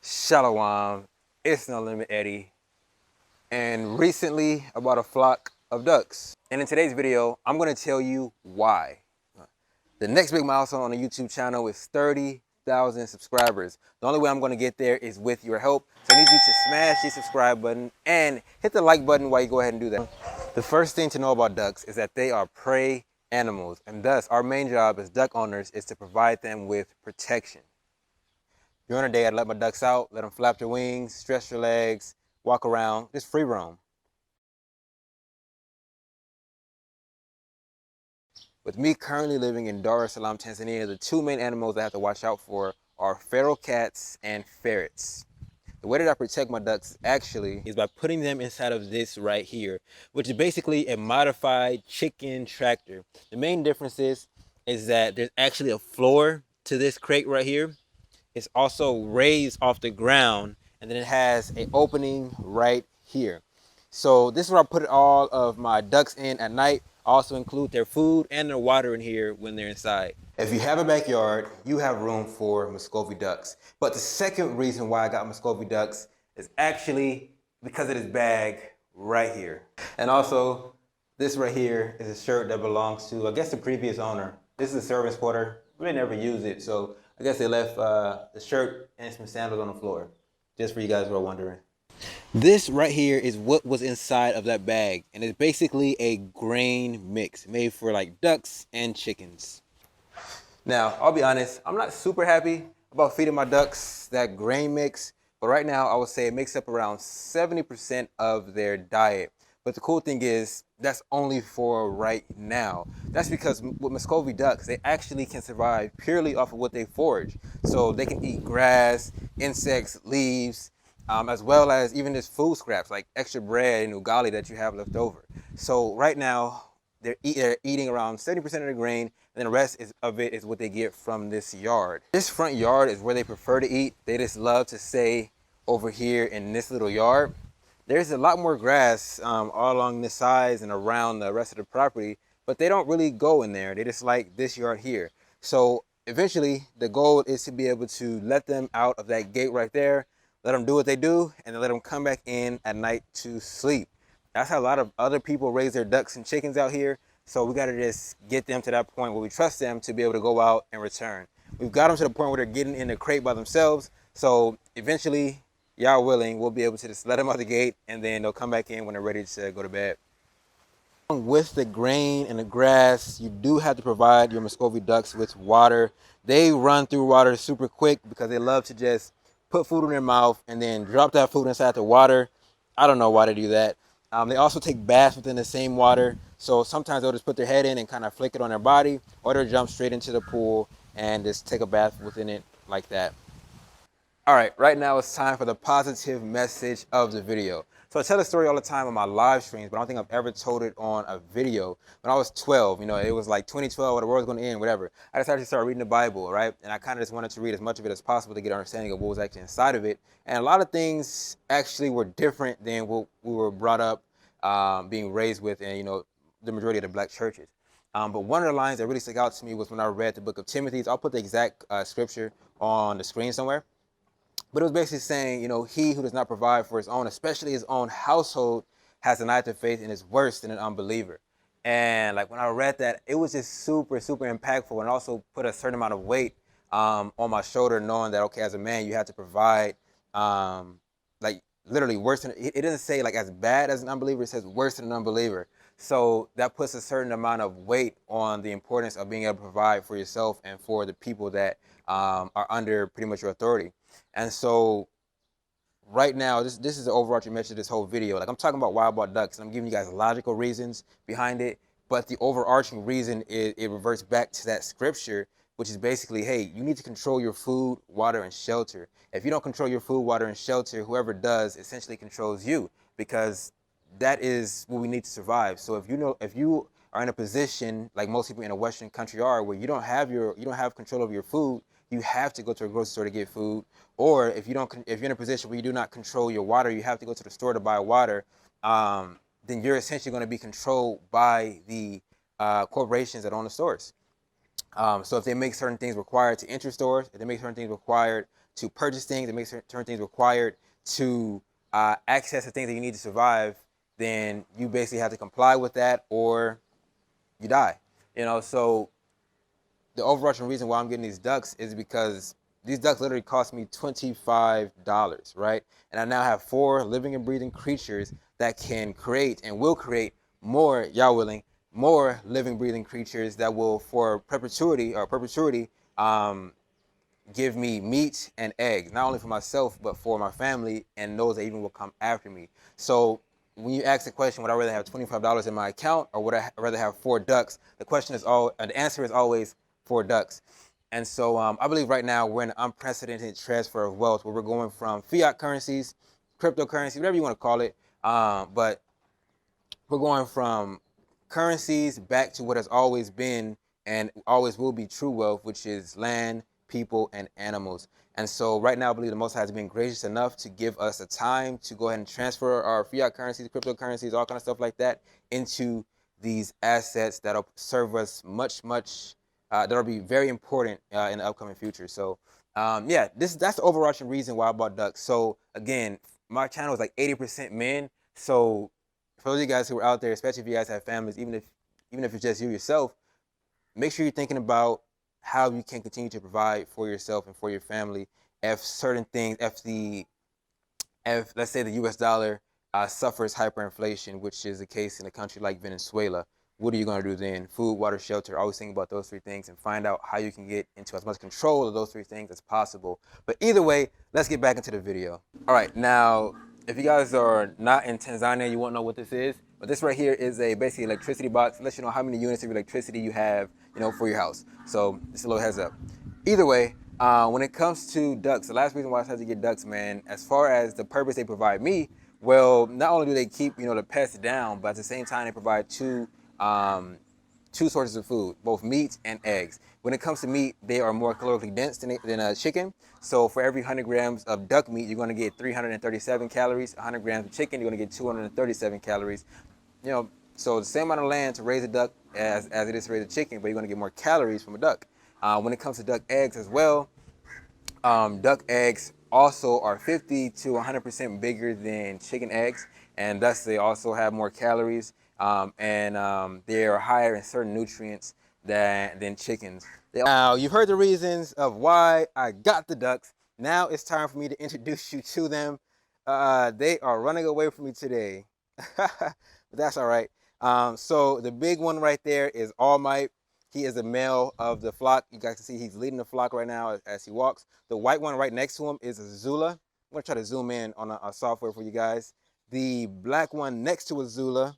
Shalom, it's No Limit Eddie, and recently I bought a flock of ducks. And in today's video, I'm gonna tell you why. The next big milestone on the YouTube channel is 30,000 subscribers. The only way I'm gonna get there is with your help. So I need you to smash the subscribe button and hit the like button while you go ahead and do that. The first thing to know about ducks is that they are prey animals, and thus our main job as duck owners is to provide them with protection. During the day, I'd let my ducks out, let them flap their wings, stretch their legs, walk around, just free roam. With me currently living in Dar es Salaam, Tanzania, the two main animals I have to watch out for are feral cats and ferrets. The way that I protect my ducks actually is by putting them inside of this right here, which is basically a modified chicken tractor. The main difference is that there's actually a floor to this crate right here. It's also raised off the ground, and then it has an opening right here. So this is where I put all of my ducks in at night. I also include their food and their water in here when they're inside. If you have a backyard, you have room for Muscovy ducks. But the second reason why I got Muscovy ducks is actually because of this bag right here. And also, this right here is a shirt that belongs to, I guess, the previous owner. This is a servant's quarter. We never use it, so I guess they left the shirt and some sandals on the floor, just for you guys who are wondering. This right here is what was inside of that bag, and it's basically a grain mix made for like ducks and chickens. Now, I'll be honest, I'm not super happy about feeding my ducks that grain mix, but right now I would say it makes up around 70% of their diet. But the cool thing is, that's only for right now. That's because with Muscovy ducks, they actually can survive purely off of what they forage. So they can eat grass, insects, leaves, as well as even just food scraps like extra bread and ugali that you have left over. So right now, they're eating around 70% of the grain, and then the rest of it is what they get from this yard. This front yard is where they prefer to eat. They just love to stay over here in this little yard. There's a lot more grass all along this sides and around the rest of the property, but they don't really go in there. They just like this yard here. So eventually the goal is to be able to let them out of that gate right there, let them do what they do, and then let them come back in at night to sleep. That's how a lot of other people raise their ducks and chickens out here. So we got to just get them to that point where we trust them to be able to go out and return. We've got them to the point where they're getting in the crate by themselves. So eventually, y'all willing, we'll be able to just let them out the gate, and then they'll come back in when they're ready to go to bed. With the grain and the grass, you do have to provide your Muscovy ducks with water. They run through water super quick because they love to just put food in their mouth and then drop that food inside the water. I don't know why they do that. They also take baths within the same water. So sometimes they'll just put their head in and kind of flick it on their body, or they'll jump straight into the pool and just take a bath within it like that. All right now it's time for the positive message of the video. So I tell the story all the time on my live streams, but I don't think I've ever told it on a video. When I was 12, it was like 2012, the world's going to end, whatever. I decided to start reading the Bible, right? And I kind of just wanted to read as much of it as possible to get an understanding of what was actually inside of it. And a lot of things actually were different than what we were brought up being raised with in, the majority of the black churches. But one of the lines that really stuck out to me was when I read the book of Timothy. I'll put the exact scripture on the screen somewhere. But it was basically saying, he who does not provide for his own, especially his own household, has denied the faith and is worse than an unbeliever. And like when I read that, it was just super, super impactful, and also put a certain amount of weight on my shoulder, knowing that, okay, as a man, you have to provide, like literally worse than, it doesn't say like as bad as an unbeliever, it says worse than an unbeliever. So that puts a certain amount of weight on the importance of being able to provide for yourself and for the people that are under pretty much your authority. And so right now, this is the overarching message of this whole video. Like, I'm talking about wild bought ducks, and I'm giving you guys logical reasons behind it. But the overarching reason is it reverts back to that scripture, which is basically, hey, you need to control your food, water, and shelter. If you don't control your food, water, and shelter, whoever does essentially controls you, because that is what we need to survive. So if you are in a position like most people in a Western country are, where you don't have control over your food, you have to go to a grocery store to get food. Or if you're in a position where you do not control your water, you have to go to the store to buy water, then you're essentially going to be controlled by the corporations that own the stores. So if they make certain things required to enter stores, if they make certain things required to purchase things, they make certain things required to access the things that you need to survive, then you basically have to comply with that or you die. So the overarching reason why I'm getting these ducks is because these ducks literally cost me $25, right? And I now have 4 living and breathing creatures that can create and will create more, y'all willing, more living, breathing creatures that will, for perpetuity, give me meat and eggs, not only for myself, but for my family and those that even will come after me. So when you ask the question, would I rather have $25 in my account or would I rather have 4 ducks? The answer is always 4 ducks. And so I believe right now we're in an unprecedented transfer of wealth where we're going from fiat currencies, cryptocurrency, whatever you want to call it. But we're going from currencies back to what has always been and always will be true wealth, which is land, people, and animals. And so right now, I believe the Most High has been gracious enough to give us a time to go ahead and transfer our fiat currencies, cryptocurrencies, all kind of stuff like that into these assets that'll serve us that'll be very important in the upcoming future. So yeah, that's the overarching reason why I bought ducks. So again, my channel is like 80% men. So for those of you guys who are out there, especially if you guys have families, even if it's just you yourself, make sure you're thinking about how you can continue to provide for yourself and for your family if certain things, if let's say the U.S. dollar suffers hyperinflation, which is the case in a country like Venezuela. What are you going to do then? Food, water, shelter. Always think about those 3 things and find out how you can get into as much control of those 3 things as possible. But either way, let's get back into the video. All right, now, if you guys are not in Tanzania, you won't know what this is. But this right here is a basically electricity box. It lets you know how many units of electricity you have, for your house. So just a little heads up. Either way, when it comes to ducks, the last reason why I decided to get ducks, man, as far as the purpose they provide me, well, not only do they keep, the pests down, but at the same time they provide two sources of food, both meat and eggs. When it comes to meat, they are more calorically dense than a chicken. So for every 100 grams of duck meat, you're going to get 337 calories. 100 grams of chicken, you're going to get 237 calories. So the same amount of land to raise a duck as it is to raise a chicken, but you're going to get more calories from a duck. When it comes to duck eggs as well, duck eggs also are 50 to 100% bigger than chicken eggs, and thus they also have more calories, and they are higher in certain nutrients than chickens. Now, you've heard the reasons of why I got the ducks. Now it's time for me to introduce you to them. They are running away from me today, but that's all right. So the big one right there is All Might. He is the male of the flock. You guys can see he's leading the flock right now as he walks. The white one right next to him is Azula. I'm going to try to zoom in on a software for you guys. The black one next to Azula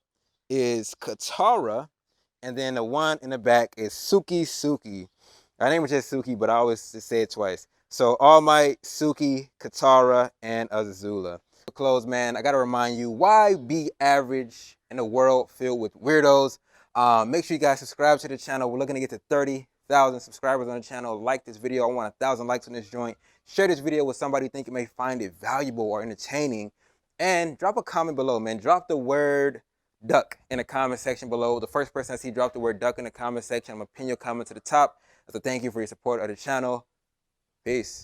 is Katara. And then the one in the back is Suki. Her name is just Suki, but I always just say it twice. So All Might, Suki, Katara, and Azula. To close, man, I got to remind you, why be average in a world filled with weirdos? Make sure you guys subscribe to the channel. We're looking to get to 30,000 subscribers on the channel. Like this video. I want 1,000 likes on this joint. Share this video with somebody you think you may find it valuable or entertaining. And drop a comment below, man. Drop the word duck in the comment section below. The first person I see drop the word duck in the comment section, I'm going to pin your comment to the top as a thank you for your support of the channel. Peace.